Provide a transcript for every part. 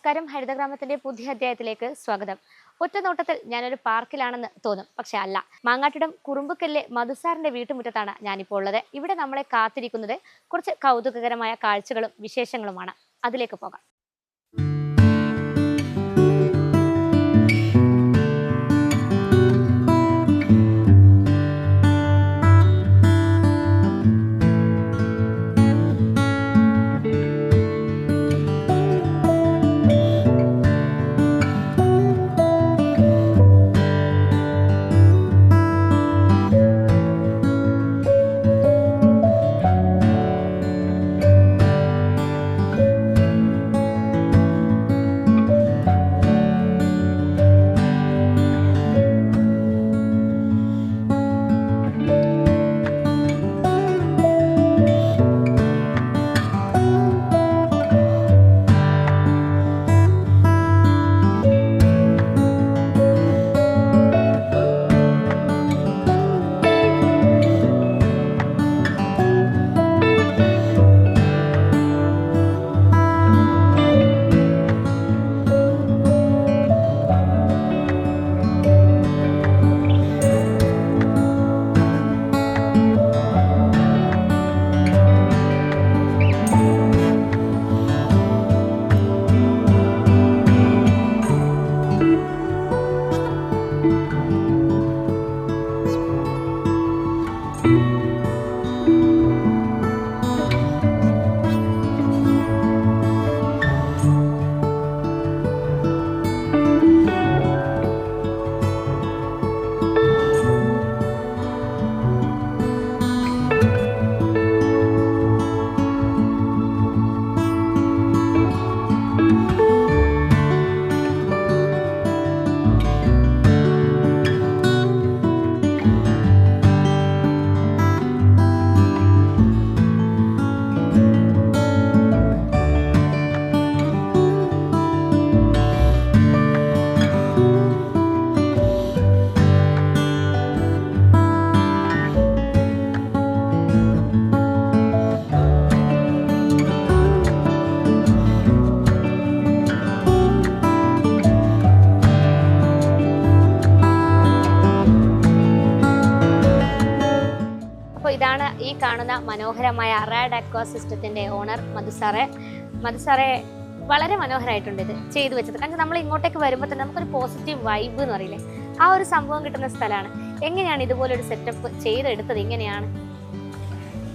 നമസ്കാരം. ഹരിതഗ്രാമത്തിന്റെ പുതിയ അധ്യായത്തിലേക്ക് സ്വാഗതം. ഒറ്റ നോട്ടത്തിൽ ഞാനൊരു പാർക്കിലാണെന്ന് തോന്നും, പക്ഷെ അല്ല. മാങ്ങാട്ടിടം കുറുമ്പുക്കല്ലെ മധുസാറിന്റെ വീട്ടുമുറ്റത്താണ് ഞാനിപ്പോൾ ഉള്ളത്. ഇവിടെ നമ്മളെ കാത്തിരിക്കുന്നത് കുറച്ച് കൗതുകകരമായ കാഴ്ചകളും വിശേഷങ്ങളുമാണ്. അതിലേക്ക് പോകാം. ഇതാണ് ഈ കാണുന്ന മനോഹരമായ റാഡ് അക്വാ സിസ്റ്റത്തിന്റെ ഓണർ മധുസാറെ വളരെ മനോഹരമായിട്ടുണ്ട് ഇത് ചെയ്തു വെച്ചത്. കാരണം നമ്മൾ ഇങ്ങോട്ടേക്ക് വരുമ്പോൾ തന്നെ നമുക്കൊരു പോസിറ്റീവ് വൈബ് എന്ന് പറയില്ലേ, ആ ഒരു സംഭവം കിട്ടുന്ന സ്ഥലമാണ്. എങ്ങനെയാണ് ഇതുപോലൊരു സെറ്റപ്പ് ചെയ്തെടുത്തത്? എങ്ങനെയാണ്?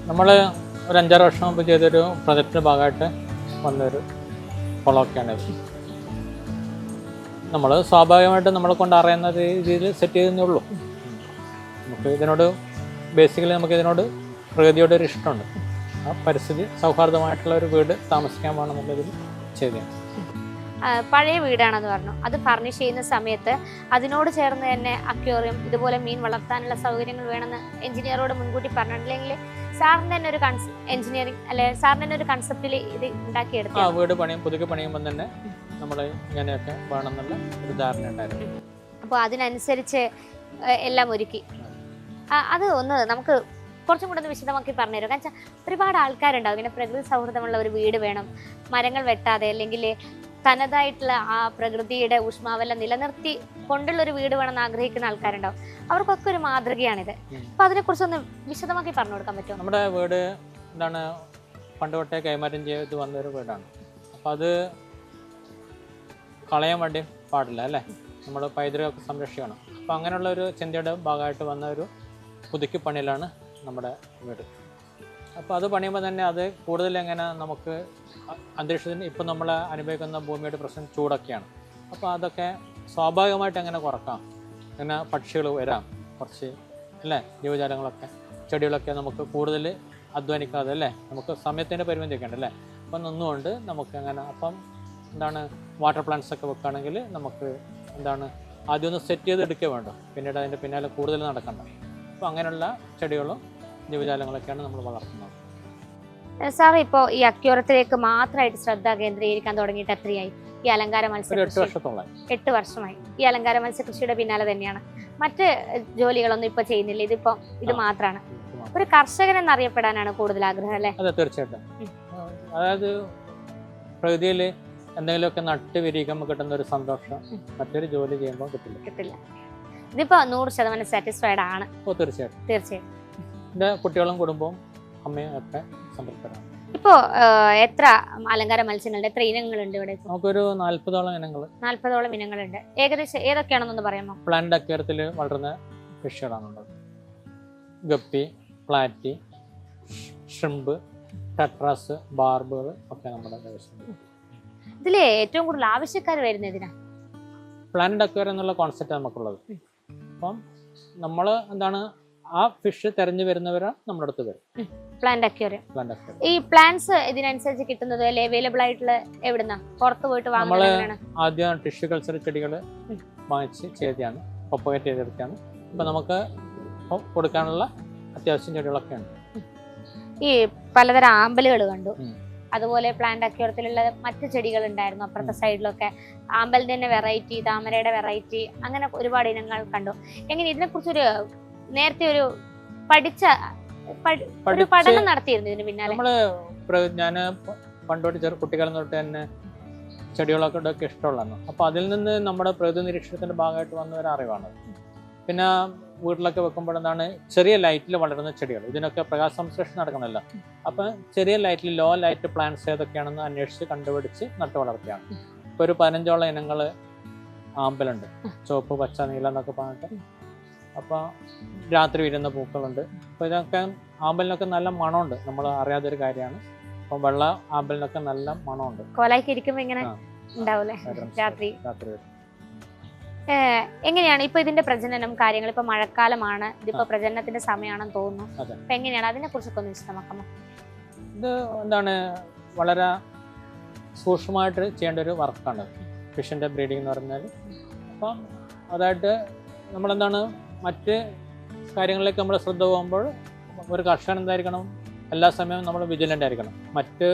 നമ്മൾ ഒരു 5-6 വർഷം മുമ്പ് ചെയ്തൊരു പ്രൊജക്റ്റിൻ്റെ ഭാഗമായിട്ട് വന്നൊരു കൊളമൊക്കെയാണ് ഇത്. നമ്മൾ സ്വാഭാവികമായിട്ട് നമ്മളെ കൊണ്ട് അറിയുന്ന രീതിയിൽ സെറ്റ് ചെയ്തേ ഉള്ളൂ. നമുക്ക് ഇതിനോട് ബേസിക്കലി നമുക്കിതിനോട് പ്രകൃതിയോട് ഒരു ഇഷ്ടമുണ്ട്. ആ പരിസ്ഥിതി സൗഹാർദ്ദമായിട്ടുള്ള ഒരു വീട് താമസിക്കാൻ വേണം നമ്മളിതിൽ ചെയ്തത്. പഴയ വീടാണെന്ന് പറഞ്ഞു. അത് ഫർണിഷ് ചെയ്യുന്ന സമയത്ത് അതിനോട് ചേർന്ന് തന്നെ അക്വേറിയം, ഇതുപോലെ മീൻ വളർത്താനുള്ള സൗകര്യങ്ങൾ വേണമെന്ന് എഞ്ചിനീയറോട് മുൻകൂട്ടി പറഞ്ഞിട്ടില്ലെങ്കിൽ സാറിൻ്റെ തന്നെ ഒരു എഞ്ചിനീയറിംഗ് അല്ലെ സാറിൻ്റെ തന്നെ ഒരു കൺസെപ്റ്റിൽ ഇത് ഉണ്ടാക്കിയെടുത്തു. ആ വീട് പുതുക്കി പണിയുമ്പോൾ തന്നെ നമ്മൾ ഇങ്ങനെയൊക്കെ വേണമെന്നുള്ള ഒരു ധാരണ ഉണ്ടായിരുന്നു. അപ്പോൾ അതിനനുസരിച്ച് എല്ലാം ഒരുക്കി. അത് ഒന്ന് നമുക്ക് കുറച്ചും കൂടെ ഒന്ന് വിശദമാക്കി പറഞ്ഞുതരും. കാരണം വെച്ചാൽ ഒരുപാട് ആൾക്കാരുണ്ടാവും ഇങ്ങനെ പ്രകൃതി സൗഹൃദമുള്ള ഒരു വീട് വേണം, മരങ്ങൾ വെട്ടാതെ അല്ലെങ്കിൽ തനതായിട്ടുള്ള ആ പ്രകൃതിയുടെ ഊഷ്മാവെല്ലാം നിലനിർത്തി കൊണ്ടുള്ള ഒരു വീട് വേണമെന്ന് ആഗ്രഹിക്കുന്ന ആൾക്കാരുണ്ടാവും. അവർക്കൊക്കെ ഒരു മാതൃകയാണിത്. അപ്പോൾ അതിനെക്കുറിച്ചൊന്ന് വിശദമാക്കി പറഞ്ഞു കൊടുക്കാൻ പറ്റുമോ? നമ്മുടെ വീട് എന്താണ് പണ്ട് തൊട്ടേ കൈമാറ്റം ചെയ്ത് വന്നൊരു വീടാണ്. അപ്പോൾ അത് കളയാൻ വേണ്ടി പാടില്ല അല്ലേ, നമ്മൾ പൈതൃകമൊക്കെ സംരക്ഷിക്കണം. അപ്പോൾ അങ്ങനെയുള്ള ഒരു ചിന്തയുടെ ഭാഗമായിട്ട് വന്ന ഒരു പുതുക്കി പണിയിലാണ് നമ്മുടെ വീട്. അപ്പോൾ അത് പണിയുമ്പോൾ തന്നെ അത് കൂടുതൽ എങ്ങനെ നമുക്ക് അന്തരീക്ഷത്തിന് ഇപ്പം നമ്മൾ അനുഭവിക്കുന്ന ഭൂമിയുടെ പ്രശ്നം ചൂടൊക്കെയാണ്. അപ്പോൾ അതൊക്കെ സ്വാഭാവികമായിട്ട് എങ്ങനെ കുറക്കാം, അങ്ങനെ പക്ഷികൾ വരാം കുറച്ച് അല്ലേ, ജീവജാലങ്ങളൊക്കെ ചെടികളൊക്കെ നമുക്ക് കൂടുതൽ അധ്വാനിക്കാതെ അല്ലേ, നമുക്ക് സമയത്തിൻ്റെ പരിമിതിയൊക്കെ ഉണ്ട് അല്ലേ. അപ്പം നിന്നുകൊണ്ട് നമുക്ക് അങ്ങനെ അപ്പം എന്താണ് വാട്ടർ പ്ലാന്റ്സ് ഒക്കെ വെക്കുകയാണെങ്കിൽ നമുക്ക് എന്താണ് ആദ്യം ഒന്ന് സെറ്റ് ചെയ്ത് എടുക്കുക വേണ്ട, പിന്നീട് അതിൻ്റെ പിന്നാലെ കൂടുതൽ നടക്കണ്ട. അപ്പോൾ അങ്ങനെയുള്ള ചെടികളും ജീവജാലങ്ങളൊക്കെയാണ് നമ്മൾ വളർത്തുന്നത്. സാർ ഇപ്പോൾ ഈ അക്വേറിയത്തിലേക്ക് മാത്രമായിട്ട് ശ്രദ്ധ കേന്ദ്രീകരിക്കാൻ തുടങ്ങിയിട്ട് എത്രയായി? ഈ അലങ്കാര മത്സ്യകൃഷി 8 വർഷത്തോളം. 8 വർഷമായി ഈ അലങ്കാര മത്സ്യകൃഷിയുടെ പിന്നാലെ തന്നെയാണ്. മറ്റ് ജോലികളൊന്നും ഇപ്പൊ ചെയ്യുന്നില്ല, ഇതിപ്പോ ഇത് മാത്രമാണ്. ഒരു കർഷകൻ എന്നറിയപ്പെടാനാണ് കൂടുതൽ ആഗ്രഹം അല്ലേ? അതെ, തീർച്ചയായിട്ടും. അതായത് പ്രകൃതിയിൽ എന്തെങ്കിലുമൊക്കെ നട്ട് വിരിയിക്കുമ്പോൾ കിട്ടുന്ന ഒരു സന്തോഷം മറ്റൊരു ജോലി ചെയ്യുമ്പോൾ കിട്ടില്ല. ഇതിപ്പോ 100% സാറ്റിസ്ഫൈഡ് ആണ്. അപ്പോൾ തീർച്ചയായിട്ടും എൻ്റെ കുട്ടികളും കുടുംബവും അമ്മയും ഒക്കെ സംതൃപ്തരാണ്. ഇപ്പോ എത്ര അലങ്കാര മത്സ്യങ്ങളുടെ എത്ര ഇനങ്ങളുണ്ട് ഇവിടെ? നമുക്കൊരു 40ഓളം ഇനങ്ങൾ. 40ഓളം ഇനങ്ങളുണ്ട്. ഏകദേശം ഏതൊക്കെയാണെന്നൊന്ന് പറയാമോ? പ്ലാന്റ് അക്വേറിയത്തിൽ വളരുന്ന ഫിഷുകളാണുള്ളത്. ഗപ്പി, പ്ലാറ്റി, ഷ്രിമ്പ്, ടെട്രാസ്, ബാർബുകൾ ഒക്കെ നമ്മുടെ കൈവശമുണ്ട്. ഇതില് ഏറ്റവും കൂടുതൽ ആവശ്യക്കാർ വരുന്നത് ഇതിനാ? പ്ലാന്റ് അക്വേറിയം എന്നുള്ള കോൺസെപ്റ്റ് നമുക്കുള്ളത്. അപ്പം നമ്മൾ എന്താണ് ആ ഫിഷ് തെരഞ്ഞു വരുന്നവരാണ് നമ്മുടെ അടുത്ത് വരും. Plant aquarium. ഈ പ്ലാന്റ്സ് ഇതിനനുസരിച്ച് കിട്ടുന്നത് അവൈലബിൾ ആയിട്ടുള്ള എവിടുന്നാ? പുറത്ത് പോയിട്ട് വാങ്ങുന്നതാണ്? ആദ്യം ടിഷ്യൂ കൾച്ചർ ചെടികൾ വാങ്ങിച്ച് ചെയ്താണ്, പ്രൊപ്പഗേറ്റ് ചെയ്തെടുത്താണ്. ഇപ്പം നമുക്ക് കൊടുക്കാനുള്ള അത്യാവശ്യം ചെടികളൊക്കെ ഉണ്ട്. ഈ പലതരം ആമ്പലുകൾ കണ്ടു, അതുപോലെ പ്ലാന്റ് അക്വേറിയത്തിലുള്ള മറ്റു ചെടികൾ ഉണ്ടായിരുന്നു അപ്പുറത്തെ സൈഡിലൊക്കെ. ആമ്പലിന്റെ തന്നെ വെറൈറ്റി, താമരയുടെ വെറൈറ്റി, അങ്ങനെ ഒരുപാട് ഇനങ്ങൾ കണ്ടു. എങ്ങനെ ഇതിനെക്കുറിച്ചൊരു നേരത്തെ ഒരു പഠനം നടത്തിയിരുന്നു ഇതിന് പിന്നാലെ? ഞാൻ പണ്ടോട്ട് കുട്ടിക്കാലം തൊട്ട് തന്നെ ചെടികളൊക്കെ ഇഷ്ടമുള്ളതാണ്. അപ്പോൾ അതിൽ നിന്ന് നമ്മുടെ പ്രകൃതി നിരീക്ഷണത്തിന്റെ ഭാഗമായിട്ട് വന്ന ഒരു അറിവാണ്. പിന്നെ വീട്ടിലൊക്കെ വെക്കുമ്പോൾ എന്താണ് ചെറിയ ലൈറ്റിൽ വളരുന്ന ചെടികൾ, ഇതിനൊക്കെ പ്രകാശ സംശ്ലേഷണം നടക്കണമല്ലോ. അപ്പം ചെറിയ ലൈറ്റിൽ ലോ ലൈറ്റ് പ്ലാന്റ്സ് ഏതൊക്കെയാണെന്ന് അന്വേഷിച്ച് കണ്ടുപിടിച്ച് നട്ടു വളർത്തിയാണ്. ഇപ്പോൾ ഒരു 15ഓളം ഇനങ്ങൾ ആമ്പലുണ്ട്, ചുവപ്പ്, പച്ച, നീല എന്നൊക്കെ പറഞ്ഞിട്ട്. അപ്പോൾ രാത്രി വിരുന്ന പൂക്കളുണ്ട്. അപ്പോൾ ഇതൊക്കെ ആമ്പലിനൊക്കെ നല്ല മണമുണ്ട്, നമ്മൾ അറിയാത്തൊരു കാര്യമാണ്. അപ്പം വെള്ള ആമ്പലിനൊക്കെ നല്ല മണമുണ്ട്. കോലായിക്ക് ഇരിക്കുമ്പോൾ ഇങ്ങനെ ഉണ്ടാവൂലേ രാത്രി? എങ്ങനെയാണ് ഇപ്പൊ ഇതിന്റെ പ്രജനനം കാര്യങ്ങൾ? ഇപ്പൊ മഴക്കാലമാണ്, ഇതിപ്പോ പ്രജനനത്തിന്റെ സമയമാണെന്ന് തോന്നുന്നു. അപ്പൊ എങ്ങനെയാണ് അതിനെ കുറിച്ചൊക്കെ ഒന്ന് വിശദമാക്കാമോ? ഇത് എന്താണ് വളരെ സൂക്ഷ്മമായിട്ട് ചെയ്യേണ്ട ഒരു വർക്കാണ് ഫിഷിന്റെ ബ്രീഡിംഗ് എന്ന് പറഞ്ഞാൽ. അപ്പം അതായിട്ട് നമ്മളെന്താണ് മറ്റ് കാര്യങ്ങളിലേക്ക് നമ്മൾ ശ്രദ്ധ പോകുമ്പോൾ ഒരു കർഷകൻ എന്തായിരിക്കണം, എല്ലാ സമയവും നമ്മൾ വിജിലൻ്റ് ആയിരിക്കണം. മറ്റ്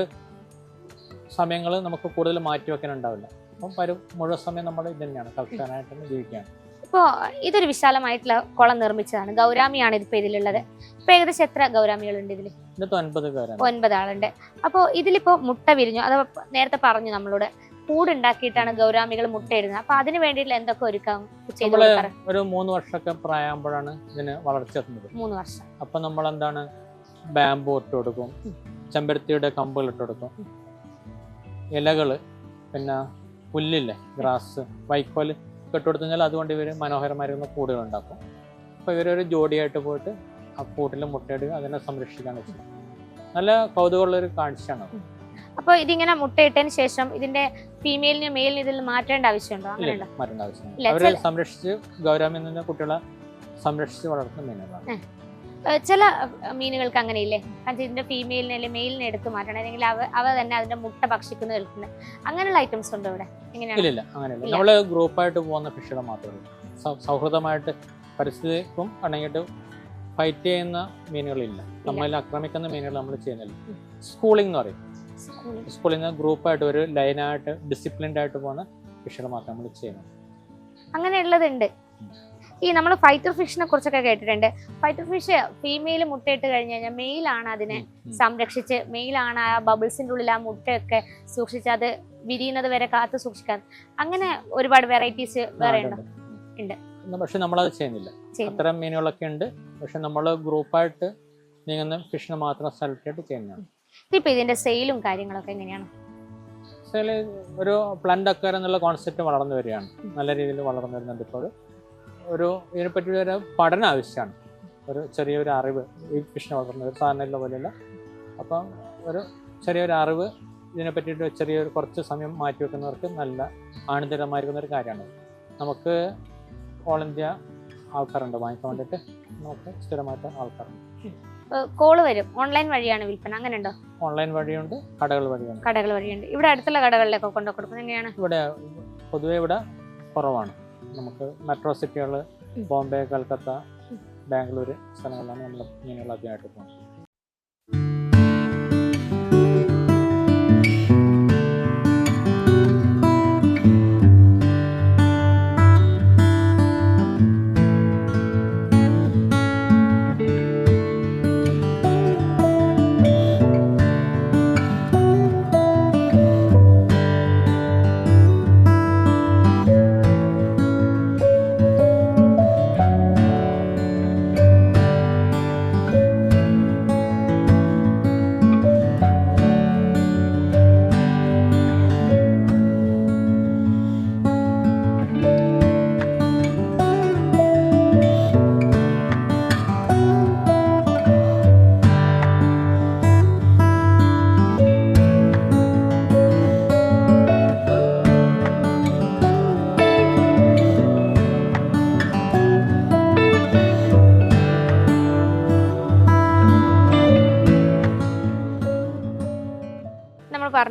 സമയങ്ങൾ നമുക്ക് കൂടുതൽ മാറ്റി വെക്കാനുണ്ടാവില്ല. അപ്പം മുഴുവൻ സമയം നമ്മൾ ഇത് തന്നെയാണ് കർഷകനായിട്ട് ജീവിക്കുകയാണ്. ഇപ്പോൾ ഇതൊരു വിശാലമായിട്ടുള്ള കുളം നിർമ്മിച്ചതാണ്, ഗൗരാമിയാണ് ഇതിപ്പോ ഇതിലുള്ളത്. ഇപ്പൊ ഏകദേശം എത്ര ഗൗരാമികളുണ്ട് ഇതിൽ? 9 ആളുണ്ട്. അപ്പോൾ ഇതിലിപ്പോ മുട്ട വിരിഞ്ഞു, അത് നേരത്തെ പറഞ്ഞു നമ്മളോട്, കൂടുണ്ടാക്കിയിട്ടാണ് ഗൗരാമികൾ മുട്ടയിടുന്നത്. അപ്പൊ അതിന് വേണ്ടിയിട്ടുള്ള എന്തൊക്കെ ഒരുക്കം ചെയ്തു? ഒരു 3 വർഷമൊക്കെ പ്രായമാകുമ്പോഴാണ് ഇതിന് വളർച്ച എത്തുന്നത്. 3 വർഷം. അപ്പൊ നമ്മൾ എന്താണ് ബാമ്പു ഇട്ട് കൊടുക്കും, ചെമ്പരത്തിയുടെ കമ്പുകൾ ഇട്ട് കൊടുക്കും, ഇലകള്, പിന്നെ പുല്ലില്ലേ ഗ്രാസ്, വൈക്കോല് ഇട്ട് കൊടുത്തു കഴിഞ്ഞാൽ അതുകൊണ്ട് ഇവർ മനോഹരമായിരുന്ന കൂടുകൾ ഉണ്ടാക്കും. അപ്പോൾ ഇവരൊരു ജോഡിയായിട്ട് പോയിട്ട് ആ കൂട്ടിൽ മുട്ടയിടുക, അതിനെ സംരക്ഷിക്കുകയാണ് ചെയ്യുന്നത്. നല്ല കൗതുകമുള്ളൊരു കാഴ്ചയാണ്. അപ്പോൾ ഇതിങ്ങനെ മുട്ടയിട്ടതിന് ശേഷം ഇതിന്റെ ഫീമെയിലിന് മെയിലിന് ഇതിൽ മാറ്റേണ്ട ആവശ്യമുണ്ടോ? മാറ്റേണ്ട ആവശ്യമില്ല. അവരെ സംരക്ഷിച്ച് ഗൗരാമിൽ നിന്ന് കുട്ടികളെ സംരക്ഷിച്ച് വളർത്തുന്ന മീനുകളാണ്. ചില മീനുകൾക്ക് അങ്ങനെയില്ലേ, കാരണം ഇതിന്റെ ഫീമെയിലിനെ അല്ലെങ്കിൽ മെയിലിനെ എടുത്ത് മാറ്റണം, അല്ലെങ്കിൽ അവ തന്നെ അതിന്റെ മുട്ട ഭക്ഷിക്കുന്ന കേൾക്കുന്നത്, അങ്ങനെയുള്ള ഐറ്റംസ് ഉണ്ടോ ഇവിടെ? ഇല്ല, അങ്ങനെയല്ല. നമ്മള് ഗ്രൂപ്പായിട്ട് പോകുന്ന ഫിഷുകൾ മാത്രമേ ഉള്ളൂ. സൗഹൃദമായിട്ട് പരിസ്ഥിതിക്കും അടങ്ങിയിട്ട് ഫൈറ്റ് ചെയ്യുന്ന മീനുകളില്ല. നമ്മളിൽ ആക്രമിക്കുന്ന മീനുകൾ നമ്മൾ ചെയ്യുന്നില്ല. സ്കൂളിംഗ് എന്ന് പറയും. സ്കൂളിൽ ഗ്രൂപ്പായിട്ട് ഒരു ലൈനായിട്ട് ഡിസിപ്ലിൻഡ് ആയിട്ട് പോകുന്ന ഫിഷുകൾ മാത്രം നമ്മൾ ചെയ്യുന്നത്. അങ്ങനെയുള്ളതുണ്ട്. ഈ നമ്മൾ ഫൈറ്റർ ഫിഷിനെ കുറിച്ചൊക്കെ കേട്ടിട്ടുണ്ട്. ഫൈറ്റർ ഫിഷ് ഫീമെയിൽ മുട്ടയിട്ട് കഴിഞ്ഞ് കഴിഞ്ഞാൽ മെയിലാണ് അതിനെ സംരക്ഷിച്ച്, മെയിലാണ് ആ ബബിൾസിന്റെ ഉള്ളിൽ ആ മുട്ടയൊക്കെ സൂക്ഷിച്ച് അത് വിരിയുന്നത് വരെ കാത്തു സൂക്ഷിക്കാൻ. അങ്ങനെ ഒരുപാട് വെറൈറ്റീസ് വേറെ ഉണ്ട്. പക്ഷെ നമ്മളത് ചെയ്യുന്നില്ല. അത്തരം മീനുകളൊക്കെ ഉണ്ട്, പക്ഷെ നമ്മൾ ഗ്രൂപ്പായിട്ട് നീങ്ങുന്ന ഫിഷിനെ മാത്രം സെലക്ട് ആയിട്ട് ചെയ്യുന്നതാണ്. ഇപ്പൊ ഇതിന്റെ സെയിലും കാര്യങ്ങളൊക്കെ എങ്ങനെയാണ്? സെയിൽ ഒരു പ്ലാന്റ് അക്വേറിയം എന്നുള്ള കോൺസെപ്റ്റ് വളർന്നു വരികയാണ്, നല്ല രീതിയിൽ വളർന്നു വരുന്നുണ്ട്. ഇപ്പോൾ ഇതിനെപ്പറ്റി ഒരു പഠനം ആവശ്യമാണ്, ഒരു ചെറിയൊരു അറിവ് ഈ ഫിഷിനെ വളർത്തുന്നത് സാധാരണ പോലെയല്ല. അപ്പം ഒരു ചെറിയൊരു അറിവ് ഇതിനെ പറ്റിയിട്ട് ചെറിയൊരു കുറച്ച് സമയം മാറ്റി വെക്കുന്നവർക്ക് നല്ല ആനന്ദകരമായിരിക്കുന്ന ഒരു കാര്യമാണ്. നമുക്ക് ഓൾ ഇന്ത്യ ആൾക്കാരുണ്ട് വാങ്ങിക്കാൻ വേണ്ടിയിട്ട്, നമുക്ക് സ്ഥിരമായിട്ട് ആൾക്കാരുണ്ട്. കോള് വരും. ഓൺലൈൻ വഴിയാണ് വിൽപ്പന, അങ്ങനെ ഉണ്ടോ? ഓൺലൈൻ വഴിയുണ്ട്, കടകൾ വഴിയുണ്ട്. ഇവിടെ അടുത്തുള്ള കടകളിലൊക്കെ കൊണ്ടു കൊടുക്കുന്നത് എങ്ങനെയാണ്? ഇവിടെ പൊതുവെ ഇവിടെ കുറവാണ്. നമുക്ക് മെട്രോ സിറ്റികൾ, ബോംബെ, കൽക്കത്ത, ബാംഗ്ലൂർ സ്ഥലങ്ങളിലാണ് നമ്മൾ മീനുകൾ ആദ്യമായിട്ട് പോകുന്നത്.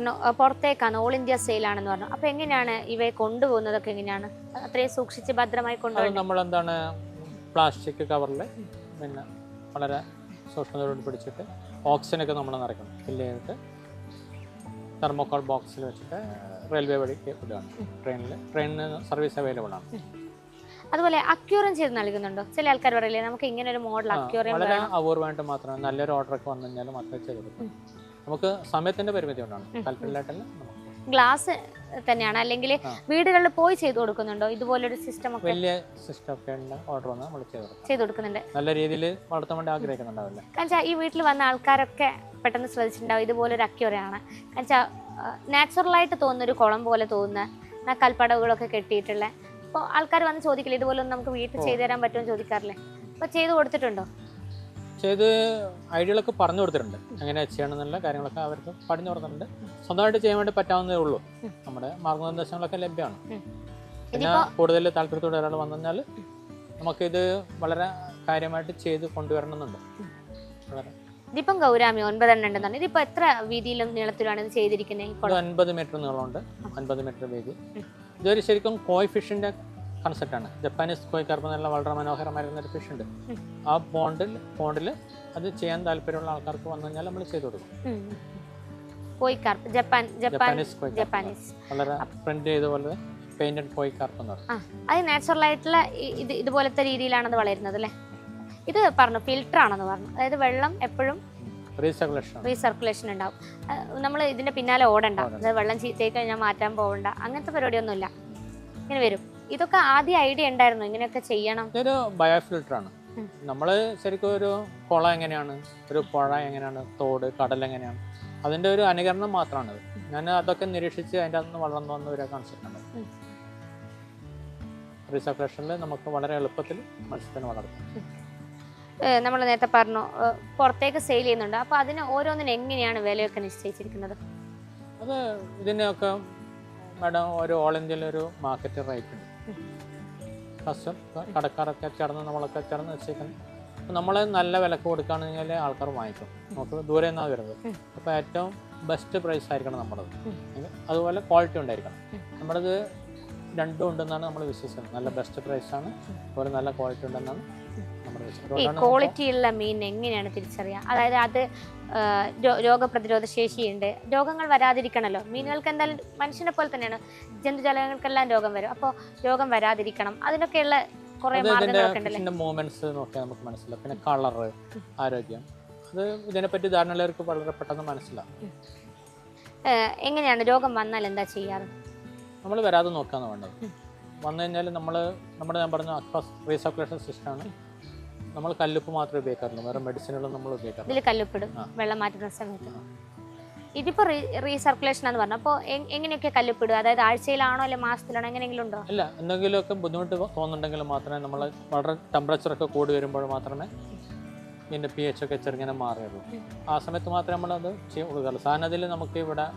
പറഞ്ഞു പുറത്തേക്കാണ്, ഓൾ ഇന്ത്യ സെയിലാണെന്ന് പറഞ്ഞു. അപ്പോൾ എങ്ങനെയാണ് ഇവയെ കൊണ്ടുപോകുന്നതൊക്കെ എങ്ങനെയാണ്? അത്രയും സൂക്ഷിച്ച് ഭദ്രമായി കൊണ്ടുപോകുന്നത്? നമ്മളെന്താണ് പ്ലാസ്റ്റിക് കവറിൽ പിന്നെ വളരെ സൂക്ഷ്മതയോട് പിടിച്ചിട്ട് ഓക്സിജനൊക്കെ നമ്മൾ നിറയ്ക്കണം. ഫില്ല് ചെയ്തിട്ട് തെർമോക്കോൾ ബോക്സിൽ വെച്ചിട്ട് റെയിൽവേ വഴിക്ക് വിടുകയാണ്. ട്രെയിനിന് സർവീസ് അവൈലബിൾ ആണ്. അതുപോലെ അക്യൂറിയം ചെയ്ത് നൽകുന്നുണ്ടോ? ചില ആൾക്കാർ പറയില്ലേ നമുക്ക് ഇങ്ങനെ ഒരു മോഡൽ അക്യൂറിയം വളരെ അപൂർവമായിട്ട് മാത്രമേ, നല്ലൊരു ഓർഡറൊക്കെ വന്നു കഴിഞ്ഞാൽ മാത്രമേ ചെയ്ത് കൊടുക്കും. നമുക്ക് സമയത്തിന്റെ പരിമിതി കൊണ്ടാണ്, താല്പര്യമായിട്ടല്ല. ഗ്ലാസ് തന്നെയാണ് അല്ലെങ്കിൽ വീടുകളിൽ പോയി ചെയ്ത് കൊടുക്കുന്നുണ്ടോ ഇതുപോലൊരു സിസ്റ്റം ഒക്കെ? വലിയ സിസ്റ്റം ഒക്കെ ഓർഡർ വന്ന് നമ്മൾ ചെയ്ത് കൊടുക്കുന്നുണ്ട്. നല്ല രീതിയിൽ വളർത്താൻ വേണ്ടി ആഗ്രഹിക്കുന്നുണ്ടാവില്ല. കാരണം ഈ വീട്ടിൽ വന്ന ആൾക്കാരൊക്കെ പെട്ടെന്ന് ശ്രദ്ധിച്ചിട്ടുണ്ടാവും ഇതുപോലൊരു അക്യൂറിയാണ്. കാരണം നാച്ചുറലായിട്ട് തോന്നുന്നൊരു കുളം പോലെ തോന്നുന്ന കൽപ്പടവുകളൊക്കെ കെട്ടിയിട്ടുള്ള. അപ്പോൾ ആൾക്കാർ വന്ന് ചോദിക്കില്ല ഇതുപോലെ ഒന്ന് നമുക്ക് വീട്ടിൽ ചെയ്തു തരാൻ പറ്റുമെന്ന് ചോദിക്കാറില്ലേ? അപ്പോൾ ചെയ്ത് കൊടുത്തിട്ടുണ്ടോ? ചെയ്ത് ഐഡിയകളൊക്കെ പറഞ്ഞു കൊടുത്തിട്ടുണ്ട്, എങ്ങനെ ചെയ്യണമെന്നുള്ള കാര്യങ്ങളൊക്കെ അവർക്ക് പറഞ്ഞു കൊടുത്തിട്ടുണ്ട്. സ്വന്തമായിട്ട് ചെയ്യാൻ വേണ്ടി പറ്റാവുന്നതേ ഉള്ളൂ. നമ്മുടെ മാർഗനിർദ്ദേശങ്ങളൊക്കെ ലഭ്യമാണ്. പിന്നെ കൂടുതൽ താല്പര്യത്തോടെ ഒരാൾ വന്നു കഴിഞ്ഞാൽ നമുക്കിത് വളരെ കാര്യമായിട്ട് ചെയ്ത് കൊണ്ടുവരണമെന്നുണ്ട്. വളരെ ഇതിപ്പം ഗൗരാമി 9 എണ്ണം ഉണ്ടെന്നാണ്. ഇതിപ്പോൾ എത്ര വീതിയിലും നീളത്തിലാണ് ഇത് ചെയ്തിരിക്കുന്നത്? 50 മീറ്റർ നീളമുണ്ട്, 50 മീറ്റർ വീതി. ഇതൊരു ശരിക്കും കോയ് ഫിഷിന്റെ കൺസെപ്റ്റാണ്. ജപ്പാനീസ് കോയ് കാർപ്പ് എന്നുള്ള വളരെ മനോഹരമായിരുന്ന ഒരു ഫിഷ് ഉണ്ട്. ആ പോണ്ടിൽ അത് ചെയ്യാൻ താല്പര്യമുള്ള ആൾക്കാർക്ക് വന്നു കഴിഞ്ഞാൽ നമ്മൾ ചെയ്തു കൊടുക്കും. കോയ് കാർപ്പ് ജപ്പാനീസ് കോയ് കാർപ്പ്, വളരെ പ്രിന്റ് ചെയ്ത പോലെ പെയിന്റഡ് കോയ് കാർപ്പ് എന്ന് പറയും. അത് നാച്ചുറൽ ആയിട്ടുള്ള ഇതുപോലത്തെ രീതിയിലാണത് വളരുന്നത് അല്ലേ? ഇത് പറഞ്ഞു ഫിൽട്ടർ ആണെന്ന് പറഞ്ഞു. അതായത് വെള്ളം എപ്പോഴും റീസർക്കുലേഷൻ ഉണ്ടാവും. നമ്മൾ ഇതിന്റെ പിന്നാലെ ഓടണ്ട, അതായത് വെള്ളം ചീത്തയായി കഴിഞ്ഞാൽ മാറ്റാൻ പോകണ്ട, അങ്ങനത്തെ പരിപാടിയൊന്നുമില്ല. ഇങ്ങനെ വരും. ഇതൊക്കെ ആദ്യം ഐഡിയ ഉണ്ടായിരുന്നു ഇങ്ങനെയൊക്കെ ചെയ്യണം? ഇതൊരു ബയോ ഫിൽട്ടർ ആണ്. നമ്മള് ശരിക്കും ഒരു കുളം എങ്ങനെയാണ്, ഒരു പുഴ എങ്ങനെയാണ്, തോട്, കടൽ എങ്ങനെയാണ്, അതിന്റെ ഒരു അനുകരണം മാത്രമാണത്. ഞാൻ അതൊക്കെ നിരീക്ഷിച്ച് അതിൻ്റെ അകത്ത് വളർന്നു വന്ന ഒരു കൺസെപ്റ്റ് ഉണ്ട്. റീസർക്കുലേഷനിൽ നമുക്ക് വളരെ എളുപ്പത്തിൽ മത്സ്യത്തിന് വളർത്താം. നമ്മൾ നേരത്തെ പറഞ്ഞു പുറത്തേക്ക് സെയിൽ ചെയ്യുന്നുണ്ട്. അപ്പോൾ അതിന് ഓരോന്നിനും എങ്ങനെയാണ് വിലയൊക്കെ നിശ്ചയിച്ചിരിക്കുന്നത്? അത് ഇതിനെയൊക്കെ മാഡം ഒരു ഓൾ ഇന്ത്യയിൽ ഒരു മാർക്കറ്റ് റേറ്റ് ഉണ്ട്. കടക്കാരൊക്കെ ചേർന്ന് നമ്മളൊക്കെ ചേർന്ന് വെച്ചേക്കുന്നത്. അപ്പോൾ നമ്മൾ നല്ല വിലക്ക് കൊടുക്കുകയാണെങ്കിൽ ആൾക്കാർ വാങ്ങിക്കും. നമുക്ക് ദൂരെ നിന്നാണ് വരുന്നത്. അപ്പോൾ ഏറ്റവും ബെസ്റ്റ് പ്രൈസ് ആയിരിക്കണം നമ്മളത്. അതുപോലെ ക്വാളിറ്റി ഉണ്ടായിരിക്കണം. നമ്മളത് രണ്ടും ഉണ്ടെന്നാണ് നമ്മൾ വിശ്വസിക്കുന്നത്. നല്ല ബെസ്റ്റ് പ്രൈസാണ്, അതുപോലെ നല്ല ക്വാളിറ്റി ഉണ്ടെന്നാണ് നമ്മൾ ഈ ക്വാളിറ്റി ഉള്ള മീൻ എങ്ങനെയാണ് തിരിച്ചറിയുക? അതായത് അത് രോഗപ്രതിരോധ ശേഷിയുണ്ട്, രോഗങ്ങൾ വരാതിരിക്കണമല്ലോ. മീനുകൾക്ക് എന്തായാലും മനുഷ്യനെ പോലെ തന്നെയാണ്, ജന്തുജാലങ്ങൾക്കെല്ലാം രോഗം വരും. അപ്പോൾ രോഗം വരാതിരിക്കണം, അതിനൊക്കെയുള്ള കുറേ മാർഗങ്ങളൊക്കെ ഉണ്ടല്ലോ. മൂവ്മെന്റ്സ് നോക്കിയാൽ നമുക്ക് മനസ്സിലാവും. പിന്നെ കളറ്, ആരോഗ്യം, അത് ഇതിനെപ്പറ്റി ധാരണയുള്ളവർക്ക് വളരെ പെട്ടെന്ന് മനസ്സിലാവും. എങ്ങനെയാണ് രോഗം വന്നാൽ എന്താ ചെയ്യാറ്? നമ്മൾ വരാതെ നോക്കാന്ന് വേണ്ടത്. വന്നു കഴിഞ്ഞാൽ നമ്മുടെ ഞാൻ പറഞ്ഞ റീസർക്കുലേഷൻ സിസ്റ്റമാണ്. നമ്മൾ കല്ലുപ്പ് മാത്രമേ ഉപയോഗിക്കാറുള്ളൂ, വേറെ മെഡിസിനുകളും നമ്മൾ ഉപയോഗിക്കാറില്ല. ഇതിൽ കല്ലുപ്പിടും വെള്ളം മാറ്റുന്ന സമയത്ത്. ഇതിപ്പോൾ റീസർക്കുലേഷൻ എന്ന് പറഞ്ഞു. അപ്പോൾ എങ്ങനെയൊക്കെ കല്ലുപ്പിടുക? അതായത് ആഴ്ചയിലാണോ അല്ലെങ്കിൽ മാസത്തിലാണോ, എങ്ങനെയെങ്കിലും ഉണ്ടോ? അല്ല, എന്തെങ്കിലുമൊക്കെ ബുദ്ധിമുട്ട് തോന്നുന്നുണ്ടെങ്കിൽ മാത്രമേ നമ്മൾ വളരെ ടെമ്പറേച്ചറൊക്കെ കൂടി വരുമ്പോൾ മാത്രമേ ഇതിൻ്റെ pH ഒക്കെ ചെറുങ്ങനെ മാറുകയുള്ളൂ. ആ സമയത്ത് മാത്രമേ നമ്മളത് കൊടുക്കാറുള്ളൂ. സാധനം അതിൽ നമുക്ക് ഇവിടെ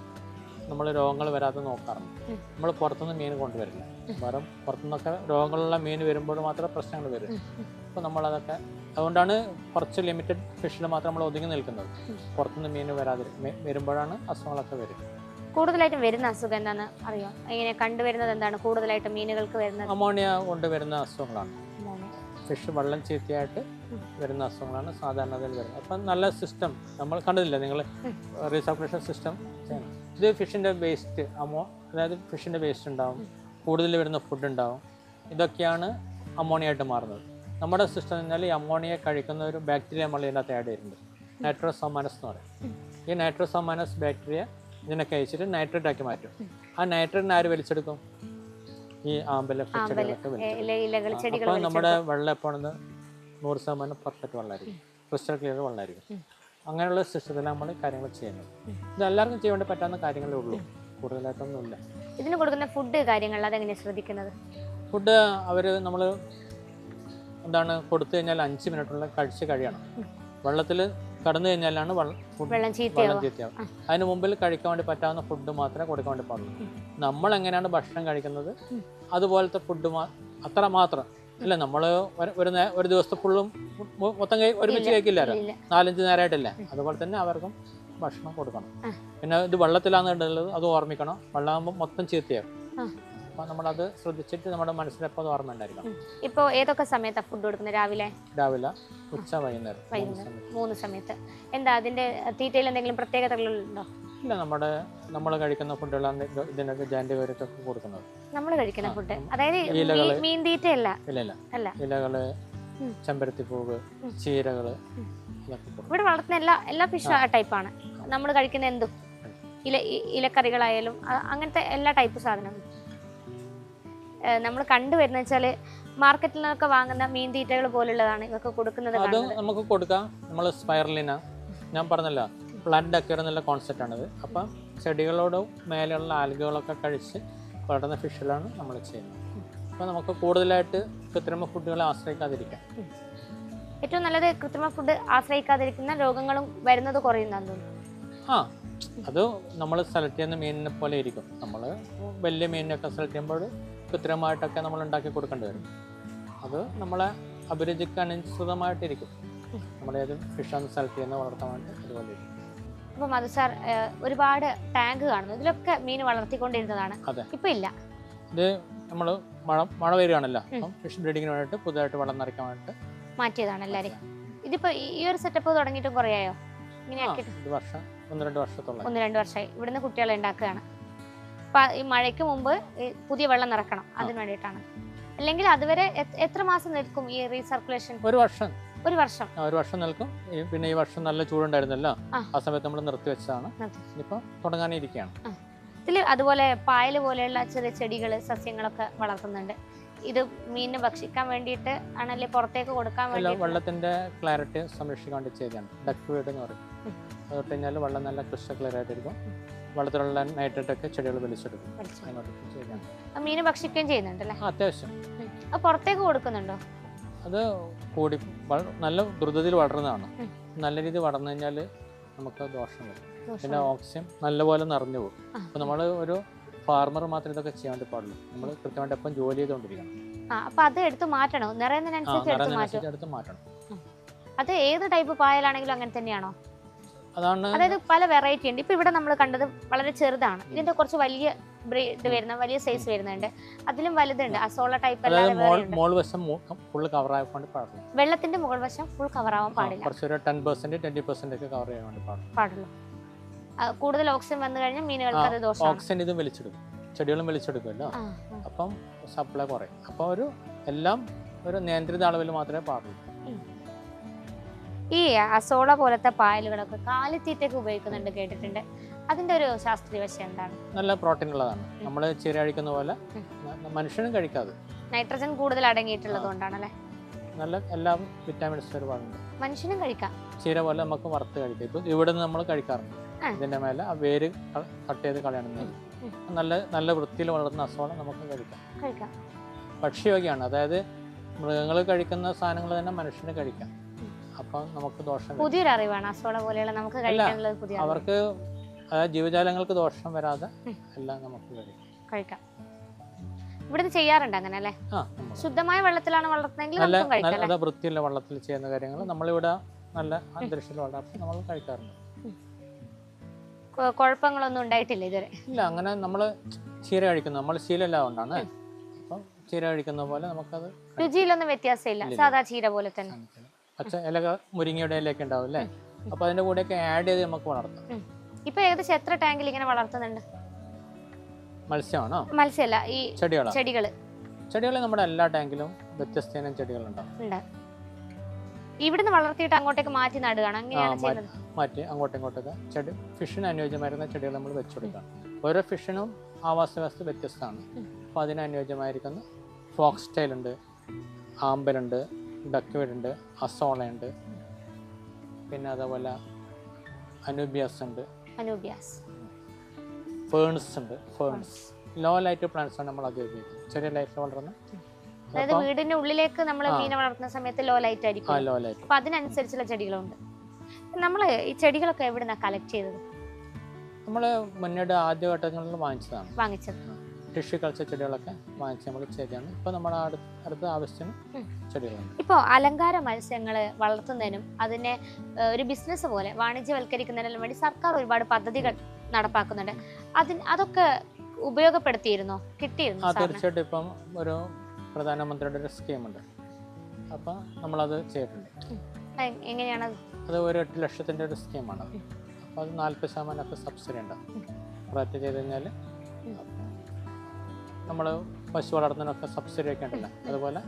നമ്മൾ രോഗങ്ങൾ വരാതെ നോക്കാറുണ്ട്. നമ്മൾ പുറത്തുനിന്ന് മീൻ കൊണ്ടുവരില്ല. വേറെ പുറത്തുനിന്നൊക്കെ രോഗങ്ങളുള്ള മീൻ വരുമ്പോൾ മാത്രമേ പ്രശ്നങ്ങൾ വരും. അപ്പോൾ നമ്മളതൊക്കെ അതുകൊണ്ടാണ് കുറച്ച് ലിമിറ്റഡ് ഫിഷിൽ മാത്രം നമ്മൾ ഒതുങ്ങി നിൽക്കുന്നത്. പുറത്തുനിന്ന് മീൻ വരുമ്പോഴാണ് അസുഖങ്ങളൊക്കെ വരും. കൂടുതലായിട്ടും വരുന്ന അസുഖം എന്താണെന്ന് അറിയോ? ഇങ്ങനെ കണ്ടുവരുന്നത് എന്താണ് കൂടുതലായിട്ടും മീനുകൾക്ക് വരുന്നത്? അമോണിയ കൊണ്ടുവരുന്ന അസുഖങ്ങളാണ്. ഫിഷ് വെള്ളം ചീത്തയായിട്ട് വരുന്ന അസുഖങ്ങളാണ് സാധാരണ അതിൽ വരുന്നത്. അപ്പം നല്ല സിസ്റ്റം നമ്മൾ കണ്ടതില്ല, നിങ്ങൾ റീസർക്കുലേഷൻ സിസ്റ്റം ചെയ്യണം. ഇത് ഫിഷിൻ്റെ വേസ്റ്റ്, അതായത് ഫിഷിൻ്റെ വേസ്റ്റ് ഉണ്ടാവും, കൂടുതൽ വരുന്ന ഫുഡ് ഉണ്ടാവും. ഇതൊക്കെയാണ് അമോണിയ ആയിട്ട് മാറുന്നത്. നമ്മുടെ സിസ്റ്റം എന്ന് പറഞ്ഞാൽ ഈ അമോണിയ കഴിക്കുന്ന ഒരു ബാക്ടീരിയ നമ്മൾ ഇതിനകത്ത് ആഡ് ചെയ്തിട്ടുണ്ട്, നൈട്രോസോമോണസ് എന്ന് പറയും. ഈ നൈട്രോസോമോണസ് ബാക്ടീരിയ ഇതിനൊക്കെ അയച്ചിട്ട് നൈട്രേറ്റ് ആക്കി മാറ്റും. ആ നൈട്രേറ്റിനെ ആര് വലിച്ചെടുക്കും? ഈ ആമ്പല് ചെടികളൊക്കെ. അപ്പോൾ നമ്മുടെ വെള്ളം എപ്പോഴെന്ന് 100% പെർഫെക്റ്റ് വെള്ളമായിരിക്കും, ക്രിസ്റ്റൽ ക്ലിയർ വെള്ളമായിരിക്കും. അങ്ങനെയുള്ള സിസ്റ്റത്തിൽ നമ്മൾ കാര്യങ്ങൾ ചെയ്യുന്നത്. ഇത് എല്ലാവർക്കും ചെയ്യാൻ വേണ്ടി പറ്റാവുന്ന കാര്യങ്ങളേ ഉള്ളൂ, കൂടുതലായിട്ടൊന്നുമില്ല. ഇതിന് കൊടുക്കുന്ന ഫുഡ് കാര്യങ്ങൾ അതെങ്ങനെയാണ് ശ്രദ്ധിക്കുന്നത്? ഫുഡ് നമ്മൾ എന്താണ് കൊടുത്തു കഴിഞ്ഞാൽ 5 മിനിറ്റുള്ള കഴിച്ച് കഴിയണം. വെള്ളത്തിൽ കടന്നു കഴിഞ്ഞാലാണ് വെള്ളം ചീത്തയാവും. അതിന് മുമ്പിൽ കഴിക്കാൻ വേണ്ടി പറ്റാവുന്ന ഫുഡ് മാത്രമേ കൊടുക്കാൻ വേണ്ടി പാടുള്ളൂ. നമ്മൾ എങ്ങനെയാണ് ഭക്ഷണം കഴിക്കുന്നത് അതുപോലത്തെ ഫുഡ് അത്ര മാത്രം ഇല്ല. നമ്മൾ ഒരു ദിവസത്തെ ഫുള്ളും മൊത്തം ഒരുമിച്ച് കഴിക്കില്ലാരോ, 4-5 നേരമായിട്ടില്ല. അതുപോലെ തന്നെ അവർക്കും ഭക്ഷണം കൊടുക്കണം. പിന്നെ ഇത് വെള്ളത്തിലാണ് ഇടുന്നത്, അത് ഓർമ്മിക്കണം. വെള്ളമാകുമ്പോൾ മൊത്തം ചീത്തയാകും. അപ്പോൾ നമ്മളത് ശ്രദ്ധിച്ചിട്ട് നമ്മുടെ മനസ്സിലെപ്പോൾ ഓർമ്മ ഉണ്ടായിരിക്കണം. ഇപ്പോൾ ഏതൊക്കെ സമയത്താണ് ഫുഡ് കൊടുക്കുന്നത്? രാവിലെ, ഉച്ച, വൈകുന്നേരം 3 സമയത്ത്. എന്താ അതിന്റെ തീറ്റയിൽ എന്തെങ്കിലും പ്രത്യേകതകളുണ്ടോ? ഇല്ല, നമ്മൾ കഴിക്കുന്ന ഫുഡുകളാണ് ഇതിനൊക്കെ ജാൻറ്റുകാരൊക്കെ കൊടുക്കുന്നത്. നമ്മൾ കഴിക്കുന്ന ഫുഡ്, അതായത് മീൻ തീറ്റയല്ല. ഇല്ല, ഇലകള്, ചെമ്പരത്തിപ്പൂവ്, ചീരകള്, ഇവിടെ വളർത്തുന്ന എല്ലാ ഫിഷ് ടൈപ്പാണ് നമ്മൾ കഴിക്കുന്ന. എന്തും ഇലക്കറികളായാലും അങ്ങനത്തെ എല്ലാ ടൈപ്പ് സാധനങ്ങളും നമ്മൾ കണ്ടുവരുന്ന വെച്ചാൽ മാർക്കറ്റിൽ നിന്നൊക്കെ വാങ്ങുന്ന മീൻ തീറ്റകൾ പോലുള്ളതാണ് ഇവർക്ക് കൊടുക്കുന്നത്. അത് നമുക്ക് കൊടുക്കാം. നമ്മൾ സ്പൈറലിന, ഞാൻ പറഞ്ഞല്ലോ, പ്ലാന്റ് അക്വയർ എന്നുള്ള കോൺസെപ്റ്റ് ആണിത്. അപ്പം ചെടികളോട് മേലെയുള്ള ആൽഗകളൊക്കെ കഴിച്ച് വളർന്ന ഫിഷിലാണ് നമ്മൾ ചെയ്യുന്നത്. അപ്പോൾ നമുക്ക് കൂടുതലായിട്ട് കൃത്രിമ ഫുഡുകളെ ആശ്രയിക്കാതിരിക്കാം. ഏറ്റവും നല്ലത് കൃത്രിമ ഫുഡ് ആശ്രയിക്കാതിരിക്കുന്ന രോഗങ്ങളും വരുന്നത് കുറയുന്നതെന്ന് തോന്നുന്നു. അത് നമ്മൾ സെലക്ട് ചെയ്യുന്ന മീനിനെ പോലെ ഇരിക്കും. നമ്മൾ വലിയ മീനിനൊക്കെ സെലക്ട് ചെയ്യുമ്പോൾ കൃത്രിമമായിട്ടൊക്കെ നമ്മൾ ഉണ്ടാക്കി കൊടുക്കേണ്ടി വരും. അത് നമ്മളെ അഭിരുചിക്ക് അനുസൃതമായിട്ടിരിക്കും. നമ്മളേത് ഫിഷാണ് സെലക്ട് ചെയ്യുന്നത് വളർത്താൻ വേണ്ടി അതുപോലെ ഇരിക്കും. അപ്പോൾ മധു സാർ, ഒരുപാട് ടാങ്ക് കാണുന്നു, ഇതിലൊക്കെ മീൻ വളർത്തിക്കൊണ്ടിരുന്നതാണ്. ഇപ്പം ഇല്ല. ഇത് നമ്മൾ മഴ വരികയാണല്ലോ, അപ്പം ഫിഷ് ബ്രീഡിങ്ങിന് വേണ്ടിയിട്ട് പുതുതായിട്ട് വെള്ളം നിറയ്ക്കാൻ വേണ്ടിയിട്ട് മാറ്റിയതാണ് എല്ലാവരും. ഇതിപ്പോൾ ഈ ഒരു സെറ്റപ്പ് തുടങ്ങിയിട്ടും കുറയായോ? ഇങ്ങനെ 1-2 വർഷത്തോളം. 1-2 വർഷമായി ഇവിടുന്ന് കുട്ടികളെ ഉണ്ടാക്കുകയാണ്. അപ്പം ഈ മഴയ്ക്ക് മുമ്പ് പുതിയ വെള്ളം നിറക്കണം, അതിന് വേണ്ടിയിട്ടാണ്. അല്ലെങ്കിൽ അതുവരെ എത്ര മാസം നിൽക്കും ഈ റീസർക്കുലേഷൻ? 1 വർഷം. 1 വർഷം. 1 വർഷം നിൽക്കും. പിന്നെ ഈ വർഷം നല്ല ചൂടുണ്ടായിരുന്നല്ലോ, ആ സമയത്ത് നമ്മൾ നിർത്തിവെച്ചതാണ്. ഇനിയിപ്പോൾ തുടങ്ങാനിരിക്കുകയാണ്. ഇതിൽ അതുപോലെ പായൽ പോലെയുള്ള ചെറിയ ചെടികൾ, സസ്യങ്ങളൊക്കെ വളർത്തുന്നുണ്ട്. ഇത് മീനിന് ഭക്ഷിക്കാൻ വേണ്ടിയിട്ട് ആണല്ലേ, പുറത്തേക്ക് കൊടുക്കാൻ വേണ്ടി? വെള്ളത്തിന്റെ ക്ലാരിറ്റി സംരക്ഷിക്കാൻ വേണ്ടി ചെയ്തതാണ്. ഡക്ക് വീട് എന്ന് പറയും. അത് ഇട്ട് കഴിഞ്ഞാൽ വെള്ളം നല്ല ക്രിസ്റ്റൽ ക്ലിയർ ആയിട്ടിരിക്കും. വെള്ളത്തിലുള്ള നൈട്രേറ്റ് ഒക്കെ ചെടികൾ വലിച്ചെടുക്കും. മീന് ഭക്ഷിക്കുകയും ചെയ്യുന്നുണ്ടല്ലേ? അത്യാവശ്യം. പുറത്തേക്ക് കൊടുക്കുന്നുണ്ടോ? അത് കൂടി നല്ല ദ്രുതത്തിൽ വളരുന്നതാണ്. നല്ല രീതിയിൽ വളർന്നു കഴിഞ്ഞാൽ നമുക്ക് ദോഷം വരും. പിന്നെ ഓക്സിജൻ നല്ലപോലെ നിറഞ്ഞു പോകും. അപ്പൊ നമ്മൾ ഒരു ഫാർമർ മാത്രമേ ഇതൊക്കെ ചെയ്യാൻ വേണ്ടി പാടുള്ളൂ. നമ്മൾ കൃത്യമായിട്ട് എപ്പം ജോലി ചെയ്തുകൊണ്ടിരിക്കണം. അപ്പൊ അത് എടുത്ത് മാറ്റണോ? നിറയുന്നതിനനുസരിച്ച് എടുത്ത് മാറ്റണം. അത് ഏത് ടൈപ്പ് പായലാണെങ്കിലും അങ്ങനെ തന്നെയാണോ? അതാണ്, അതായത് പല വെറൈറ്റി ഉണ്ട്. ഇപ്പൊ ഇവിടെ നമ്മൾ കണ്ടത് വളരെ ചെറുതാണ്. ഇതിന്റെ കുറച്ച് വലിയ ബ്രീഡ് വരുന്ന, വലിയ സൈസ് വരുന്നുണ്ട്. അതിലും വലുതുണ്ട്. അസോള ടൈപ്പ് വെള്ളത്തിന്റെ മുകൾ വശം ഫുൾ കവർ ആവാൻ പാടില്ല. 10% ഒക്കെ കവർ ചെയ്യാൻ വേണ്ടി പാടുള്ളൂ. കൂടുതൽ ഓക്സിജൻ വന്നു കഴിഞ്ഞാൽ മീനുകൾക്ക് അത് ദോഷം. ഓക്സിജൻ ഇത് വലിച്ചെടുക്കും, ചെടികളും വലിച്ചെടുക്കുമല്ലോ. അപ്പം സപ്ലൈ കുറയും. അപ്പൊ എല്ലാം ഒരു നിയന്ത്രിത അളവിൽ മാത്രമേ പാടുള്ളൂ. ഈ അസോള പോലത്തെ പായലുകളൊക്കെ കാലിത്തീറ്റയ്ക്ക് ഉപയോഗിക്കുന്നുണ്ട്, കേട്ടിട്ടുണ്ട്. അതിന്റെ ഒരു ശാസ്ത്രീയ വശം എന്താണ്? നല്ല പ്രോട്ടീൻ ഉള്ളതാണ്. നമ്മൾ ചീര കഴിക്കുന്ന പോലെ മനുഷ്യനും കഴിക്കാതെ നൈട്രജൻ കൂടുതൽ അടങ്ങിയിട്ടുള്ളത് കൊണ്ടാണല്ലേ? നല്ല എല്ലാ വിറ്റാമിൻസും ഒരുപാടുണ്ട്. മനുഷ്യനും കഴിക്കാം. ചീര പോലെ നമുക്ക് വറുത്ത് കഴിക്കാം. ഇപ്പൊ ഇവിടെ നിന്ന് നമ്മൾ കഴിക്കാറുണ്ട്. ഇതിന്റെ മേലെ ആ വേര് കട്ട് ചെയ്ത് കളയണമെങ്കിൽ നല്ല വൃത്തിയിൽ വളർന്ന അസോള നമുക്ക് കഴിക്കാം. ഭക്ഷ്യയോഗ്യമാണ്. അതായത് മൃഗങ്ങൾ കഴിക്കുന്ന സാധനങ്ങൾ തന്നെ മനുഷ്യന് കഴിക്കാം. അപ്പം നമുക്ക് ദോഷം. പുതിയൊരു അറിവാണ് അസോള പോലെയുള്ള നമുക്ക് കഴിക്കാനുള്ളത്. പുതിയ അവർക്ക്, അതായത് ജീവജാലങ്ങൾക്ക് ദോഷം വരാതെ എല്ലാം നമുക്ക് കഴിക്കാം. ഇവിടുന്ന് ചെയ്യാറുണ്ട് അങ്ങനെ അല്ലേ? ശുദ്ധമായ വെള്ളത്തിലാണ് വളർത്തുന്നതെങ്കിൽ നല്ല വൃത്തിയുള്ള വെള്ളത്തിൽ ചെയ്യുന്ന കാര്യങ്ങൾ നമ്മളിവിടെ നല്ല അന്തരീക്ഷത്തിൽ വളർത്തി നമ്മൾ കഴിക്കാറുണ്ട്. കുഴപ്പങ്ങളൊന്നും ഉണ്ടായിട്ടില്ല ഇതുവരെ? ഇല്ല, അങ്ങനെ നമ്മൾ ചീര കഴിക്കുന്നു, നമ്മൾ ശീലമെല്ലാം കൊണ്ടാണ്. അപ്പം ചീര കഴിക്കുന്ന പോലെ നമുക്കത് രുചിയിലൊന്നും വ്യത്യാസമില്ല, സാധാ ചീര പോലെ തന്നെ. പച്ച ഇല, മുരിങ്ങയുടെ ഇലയൊക്കെ ഉണ്ടാവും അല്ലേ? അപ്പൊ അതിന്റെ കൂടെയൊക്കെ ആഡ് ചെയ്ത് നമുക്ക് വളർത്താം. ഇപ്പൊ ഏകദേശം എത്ര ടാങ്കിൽ ഇങ്ങനെ വളർത്തുന്നുണ്ട്? മത്സ്യമാണോ? മത്സ്യമല്ല, ഈ ചെടികൾ നമ്മുടെ എല്ലാ ടാങ്കിലും വ്യത്യസ്ത ഇനം ചെടികളുണ്ടാവും. ഇവിടുന്ന് വളർത്തിയിട്ട് അങ്ങോട്ടേക്ക് മാറ്റി നടുകയാണ്, അങ്ങനെയാണ് ചെയ്യുന്നത്? മാറ്റി അങ്ങോട്ടും ഇങ്ങോട്ടൊക്കെ ചെടി, ഫിഷിന് അനുയോജ്യമായിരുന്ന ചെടികൾ നമ്മൾ വെച്ചുകൊടുക്കണം. ഓരോ ഫിഷിനും ആവാസ വ്യവസ്ഥ വ്യത്യസ്തമാണ്. അപ്പോൾ അതിന് അനുയോജ്യമായിരിക്കുന്ന ഫോക്സ് ടെയിൽ ഉണ്ട്, ആമ്പലുണ്ട്, ഡക്ക്വീഡ് ഉണ്ട്, അസോളയുണ്ട്, പിന്നെ അതേപോലെ അനൂബിയാസ് ഉണ്ട്, ഫേൺസ് ഉണ്ട്. ഫേൺസ് ലോ ലൈറ്റ് പ്ലാന്റ്സ് ആണ് നമ്മൾ അത് ഉപയോഗിക്കുന്നത്. ചെറിയ ലൈറ്റിൽ വളർന്ന, അതായത് വീടിന്റെ ഉള്ളിലേക്ക് നമ്മൾ മീനെ വളർത്തുന്ന സമയത്ത് ലോ ലൈറ്റ് ആയിരിക്കും. അപ്പൊ അതിനനുസരിച്ചുള്ള ചെടികളുണ്ട്. നമ്മള് ഈ ചെടികളൊക്കെ എവിടുന്നാ കളക്ട് ചെയ്തത്? നമ്മള് മുന്നേടെ ആദ്യഘട്ടങ്ങളിൽ വാങ്ങിച്ചത്. ടിഷ്യൂ കൾച്ചർ ചെടികളൊക്കെ വാങ്ങിച്ച് നമ്മൾ ചെയ്താണ്. ഇപ്പോൾ നമ്മുടെ അടുത്ത ആവശ്യത്തിന് ചെടികളുണ്ട്. ഇപ്പോൾ അലങ്കാര മത്സ്യങ്ങൾ വളർത്തുന്നതിനും അതിനെ ഒരു ബിസിനസ് പോലെ വാണിജ്യവൽക്കരിക്കുന്നതിനും വേണ്ടി സർക്കാർ ഒരുപാട് പദ്ധതികൾ നടപ്പാക്കുന്നുണ്ട്. അതൊക്കെ ഉപയോഗപ്പെടുത്തിയിരുന്നോ, കിട്ടിയിരുന്നോ? തീർച്ചയായിട്ടും ഇപ്പം ഒരു പ്രധാനമന്ത്രിയുടെ ഒരു സ്കീമുണ്ട്, അപ്പം നമ്മളത് ചെയ്തിട്ടുണ്ട്. എങ്ങനെയാണ് അത് ഒരു 8 ലക്ഷത്തിൻ്റെ ഒരു സ്കീമാണ്. അപ്പോൾ അത് 40% സബ്സിഡി ഉണ്ടാവും. പ്രൊജക്റ്റ് ചെയ്ത് കഴിഞ്ഞാൽ നമ്മൾ പശു വളർത്തുന്നതിനൊക്കെ സബ്സിഡി ഒക്കെ ഉണ്ടല്ലോ, അതുപോലെ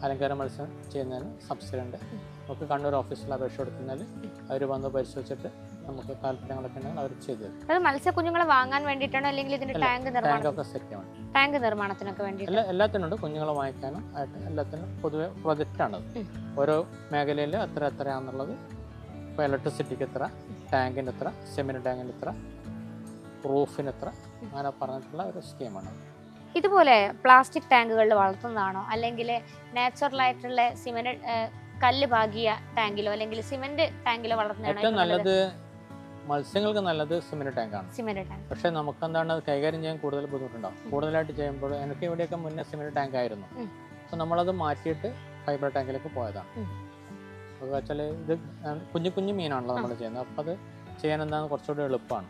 അലങ്കാര മത്സ്യം ചെയ്യുന്നതിന് സബ്സിഡി ഉണ്ട്. നമുക്ക് കണ്ണൂർ ഓഫീസിൽ അപേക്ഷ കൊടുക്കുന്നതിൽ അവർ വന്ന് പരിശോധിച്ചിട്ട് നമുക്ക് താല്പര്യങ്ങളൊക്കെ ഉണ്ടെങ്കിൽ അവർ ചെയ്തു തരും. അത് മത്സ്യക്കുഞ്ഞുങ്ങളെ വാങ്ങാൻ വേണ്ടിയിട്ടാണോ അല്ലെങ്കിൽ ഇതിന്റെ ടാങ്കൊക്കെ സെറ്റ് ചെയ്യണം? ടാങ്ക് നിർമ്മാണത്തിനൊക്കെ വേണ്ടി എല്ലാത്തിനും ഉണ്ട്, കുഞ്ഞുങ്ങളെ വാങ്ങിക്കാനും ആയിട്ട് എല്ലാത്തിനും പൊതുവെ പ്രൊജക്റ്റാണത്. ഓരോ മേഖലയിൽ എത്രയാണെന്നുള്ളത്, ഇപ്പോൾ ഇലക്ട്രിസിറ്റിക്ക് എത്ര, ടാങ്കിന് എത്ര, സിമെന്റ് ടാങ്കിന് എത്ര, റൂഫിന് എത്ര, അങ്ങനെ പറഞ്ഞിട്ടുള്ള ഒരു സ്കീമാണ്. ഇതുപോലെ പ്ലാസ്റ്റിക് ടാങ്കുകളിൽ വളർത്തുന്നതാണോ അല്ലെങ്കിൽ നാച്ചുറലായിട്ടുള്ള സിമെന്റ് കല്ല് പാകിയ ടാങ്കിലോ അല്ലെങ്കിൽ സിമെന്റ് ടാങ്കിലോ വളർത്തുന്നതാണോ? ഏറ്റവും നല്ലത് മത്സ്യങ്ങൾക്ക് നല്ലത് സിമെന്റ് ടാങ്കാണ്. സിമെന്റ് ടാങ്ക് പക്ഷെ നമുക്ക് എന്താണ് കൈകാര്യം ചെയ്യാൻ കൂടുതൽ ബുദ്ധിമുട്ടുണ്ടാവും. കൂടുതലായിട്ട് ചെയ്യുമ്പോൾ എനിക്ക് ഇവിടെയൊക്കെ മുന്നേ സിമെന്റ് ടാങ്ക് ആയിരുന്നു. അപ്പോൾ നമ്മളത് മാറ്റിയിട്ട് ഫൈബർ ടാങ്കിലേക്ക് പോയതാണ്. അത് വെച്ചാൽ ഇത് കുഞ്ഞു കുഞ്ഞു മീനാണല്ലോ നമ്മൾ ചെയ്യുന്നത്, അപ്പോൾ അത് ചെയ്യാൻ എന്താണ് കുറച്ചുകൂടി എളുപ്പമാണ്.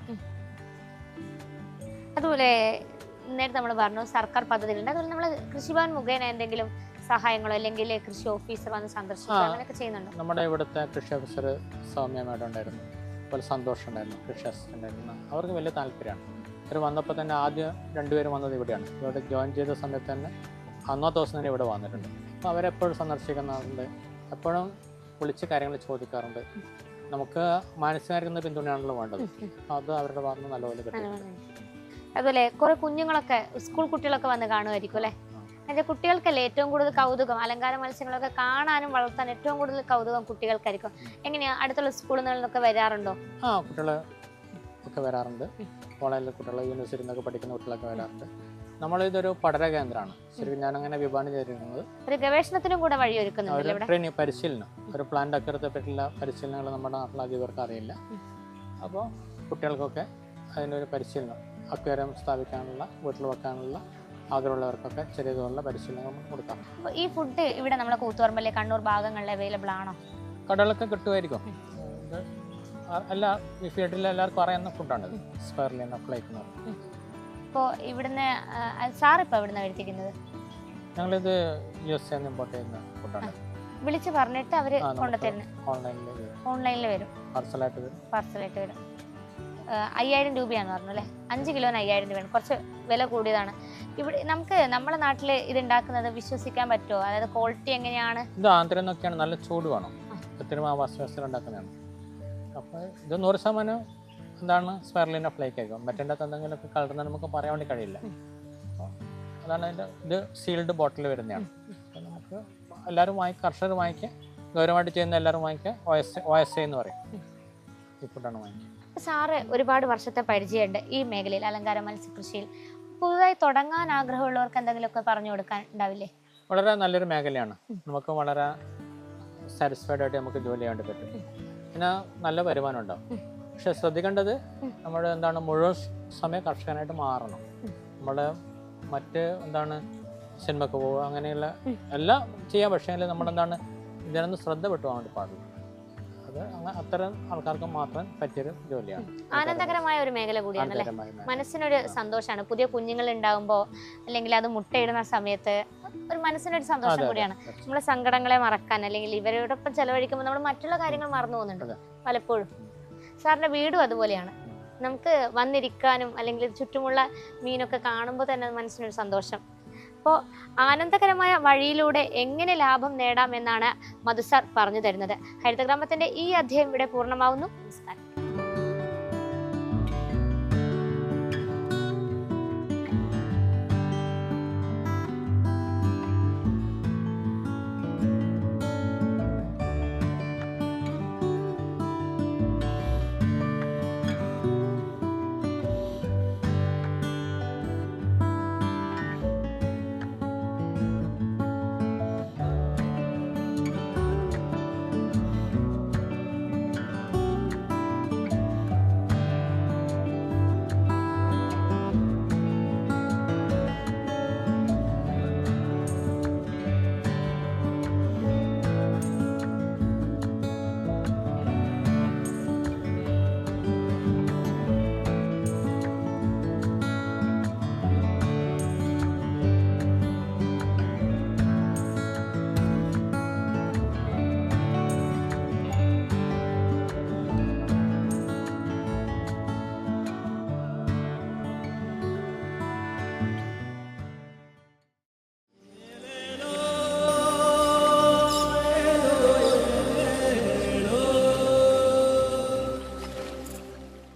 അതുപോലെ നേരത്തെ നമ്മൾ പറഞ്ഞു സർക്കാർ പദ്ധതികളുണ്ട്. അതുപോലെ നമ്മൾ കൃഷിഭവൻ മുഖേന എന്തെങ്കിലും സഹായങ്ങളോ അല്ലെങ്കിൽ കൃഷി ഓഫീസർ വന്ന് സന്ദർശിക്കുക അങ്ങനെയൊക്കെ ചെയ്യുന്നുണ്ട്? നമ്മുടെ ഇവിടുത്തെ കൃഷി ഓഫീസർ സൗമ്യ മേഡം ഉണ്ടായിരുന്നു, അതുപോലെ സന്തോഷം ഉണ്ടായിരുന്നു, കൃഷി അസിസ്റ്റന്റ് ആയിരുന്നു. അവർക്ക് വലിയ താല്പര്യമാണ്. അവർ വന്നപ്പോൾ തന്നെ ആദ്യം 2 പേരും വന്നത് ഇവിടെയാണ്. ഇവിടെ ജോയിൻ ചെയ്ത സമയത്ത് തന്നെ അന്നത്തെ ദിവസം തന്നെ ഇവിടെ വന്നിട്ടുണ്ട്. അപ്പോൾ അവരെപ്പോഴും സന്ദർശിക്കുന്നുണ്ട്, എപ്പോഴും വിളിച്ച് കാര്യങ്ങൾ ചോദിക്കാറുണ്ട്. നമുക്ക് മാനസികമായിരിക്കുന്ന പിന്തുണയാണല്ലോ വേണ്ടത്. അത് അവരുടെ ഭാഗത്ത് നല്ലപോലെ കിട്ടും. അതുപോലെ കുറെ കുഞ്ഞുങ്ങളൊക്കെ സ്കൂൾ കുട്ടികളൊക്കെ വന്ന് കാണുമായിരിക്കും അല്ലേ? അതിന്റെ കുട്ടികൾക്കല്ലേ ഏറ്റവും കൂടുതൽ കൗതുകം, അലങ്കാര മത്സ്യങ്ങളൊക്കെ കാണാനും വളർത്താൻ ഏറ്റവും കൂടുതൽ കൗതുകം കുട്ടികൾക്കായിരിക്കും. എങ്ങനെയാ, അടുത്തുള്ള സ്കൂളിൽ നിന്നൊക്കെ വരാറുണ്ടോ? കുട്ടികൾ ഒക്കെ വരാറുണ്ട്. കോളേജിലെ കുട്ടികൾ, യൂണിവേഴ്സിറ്റിയിൽ നിന്നൊക്കെ പഠിക്കുന്ന കുട്ടികളൊക്കെ വരാറുണ്ട്. നമ്മളിതൊരു പഠന കേന്ദ്രമാണ്. ശരിക്കും ഞാനങ്ങനെ വിഭാവനം ചെയ്തിരിക്കുന്നത് ഒരു ഗവേഷണത്തിനും കൂടെ വഴിയൊരുക്കുന്നുണ്ട്. ട്രെയിനിങ് പരിശീലനം, ഒരു പ്ലാന്റ് അക്വറിയത്തെ പറ്റിയുള്ള പരിശീലനങ്ങൾ നമ്മുടെ നാട്ടിൽ അധികർക്ക് അറിയില്ല. അപ്പോൾ കുട്ടികൾക്കൊക്കെ അതിനൊരു പരിശീലനം, അക്വേറിയം സ്ഥാപിക്കാനുള്ള, വീട്ടിൽ വെക്കാനുള്ള ആഗ്രഹമുള്ളവർക്കൊക്കെ ചെറിയ തോതിലുള്ള പരിശീലനം കൊടുക്കാം. ഈ ഫുഡ് ഇവിടെ നമ്മളെ കൂത്തുപറമ്പല്ലേ കണ്ണൂർ ഭാഗങ്ങളിൽ അവൈലബിൾ ആണോ? കടകളൊക്കെ കിട്ടുമായിരിക്കും. എല്ലാ ഈ ഫീൽഡിൽ എല്ലാവർക്കും അറിയുന്ന ഫുഡാണിത്, സ്പെർലിന ഫ്ലേക്ക് എന്ന് പറയും. ഇപ്പോൾ ഇവിടുന്ന് സാർ ഇപ്പോൾ എവിടുന്നാണ് വരുത്തിക്കുന്നത്? ഞങ്ങളിത് USA ഇമ്പോർട്ട് ചെയ്യുന്ന ഫുഡാണ്. വിളിച്ച് പറഞ്ഞിട്ട് അവർ കൊണ്ടുതരുന്നത്? ഓൺലൈനിൽ വരും, പാർസലായിട്ട് വരും. 5000 രൂപയാണെന്ന് പറഞ്ഞു അല്ലേ? 5 കിലോന് 5000 രൂപയാണ്, കുറച്ച് വില കൂടിയതാണ്. ഇവിടെ നമുക്ക് നമ്മുടെ നാട്ടിൽ ഇത് ഉണ്ടാക്കുന്നത് വിശ്വസിക്കാൻ പറ്റുമോ? അതായത് ക്വാളിറ്റി എങ്ങനെയാണ്? ഇത് ആന്ധ്രയിൽ നിന്നൊക്കെയാണ്, നല്ല ചൂട് വേണം, കൃത്രിമ ആവാസവ്യവസ്ഥയിൽ ഉണ്ടാക്കുന്നതാണ്. അപ്പോൾ ഇത് 100% എന്താണ് സ്പെർലിന ഫ്ലേക്ക് ആയിരിക്കും. മറ്റേൻ്റെ അകത്ത് എന്തെങ്കിലുമൊക്കെ കളർന്ന് നമുക്ക് പറയാൻ വേണ്ടി കഴിയില്ല. അതാണ് അതിൻ്റെ, ഇത് സീൽഡ് ബോട്ടിൽ വരുന്നതാണ്. അപ്പോൾ നമുക്ക് എല്ലാവരും കർഷകർ വാങ്ങിക്കുക, ഗൗരവമായിട്ട് ചെയ്യുന്ന എല്ലാവരും വാങ്ങിക്കുക. OSA എന്ന് പറയും, ഈ ഫുഡാണ് വാങ്ങിക്കുക. സാറ് ഒരുപാട് വർഷത്തെ പരിചയമുണ്ട് ഈ മേഖലയിൽ, അലങ്കാര മത്സ്യകൃഷിയിൽ. പുതുതായി തുടങ്ങാൻ ആഗ്രഹമുള്ളവർക്ക് എന്തെങ്കിലുമൊക്കെ പറഞ്ഞു കൊടുക്കാൻ ഉണ്ടാവില്ലേ? വളരെ നല്ലൊരു മേഖലയാണ്. നമുക്ക് വളരെ സാറ്റിസ്ഫൈഡ് ആയിട്ട് നമുക്ക് ജോലി ചെയ്യാൻ പറ്റും. പിന്നെ നല്ല വരുമാനം ഉണ്ടാവും. പക്ഷെ ശ്രദ്ധിക്കേണ്ടത്, നമ്മൾ എന്താണ് മുഴുവൻ സമയം കർഷകനായിട്ട് മാറണം. നമ്മുടെ മറ്റ് എന്താണ് സിനിമക്ക് പോവുക, അങ്ങനെയുള്ള എല്ലാം ചെയ്യാം. പക്ഷേ നമ്മളെന്താണ് ഇതിനൊന്നും ശ്രദ്ധ വിട്ടുപോകാൻ വേണ്ടി പാടില്ല. അത് അത്തരം ആൾക്കാർക്ക് മാത്രം പറ്റിയൊരു ജോലിയാണ്. ആനന്ദകരമായ ഒരു മേഖല കൂടിയാണ് അല്ലേ? മനസ്സിനൊരു സന്തോഷമാണ്. പുതിയ കുഞ്ഞുങ്ങൾ ഉണ്ടാകുമ്പോൾ അല്ലെങ്കിൽ അത് മുട്ടയിടുന്ന സമയത്ത് ഒരു മനസ്സിനൊരു സന്തോഷം കൂടിയാണ്. നമ്മളെ സങ്കടങ്ങളെ മറക്കാൻ അല്ലെങ്കിൽ ഇവരോടൊപ്പം ചെലവഴിക്കുമ്പോൾ നമ്മൾ മറ്റുള്ള കാര്യങ്ങൾ മറന്നു പോകുന്നുണ്ട് പലപ്പോഴും. സാറിന്റെ വീടും അതുപോലെയാണ്. നമുക്ക് വന്നിരിക്കാനും അല്ലെങ്കിൽ ചുറ്റുമുള്ള മീനൊക്കെ കാണുമ്പോൾ തന്നെ മനസ്സിനൊരു സന്തോഷം. അപ്പോൾ ആനന്ദകരമായ വഴിയിലൂടെ എങ്ങനെ ലാഭം നേടാം എന്നാണ് മധു സാർ പറഞ്ഞു തരുന്നത്. ഹരിതഗ്രാമത്തിന്റെ ഈ അധ്യായം ഇവിടെ പൂർണ്ണമാവുന്നു. നമസ്കാരം.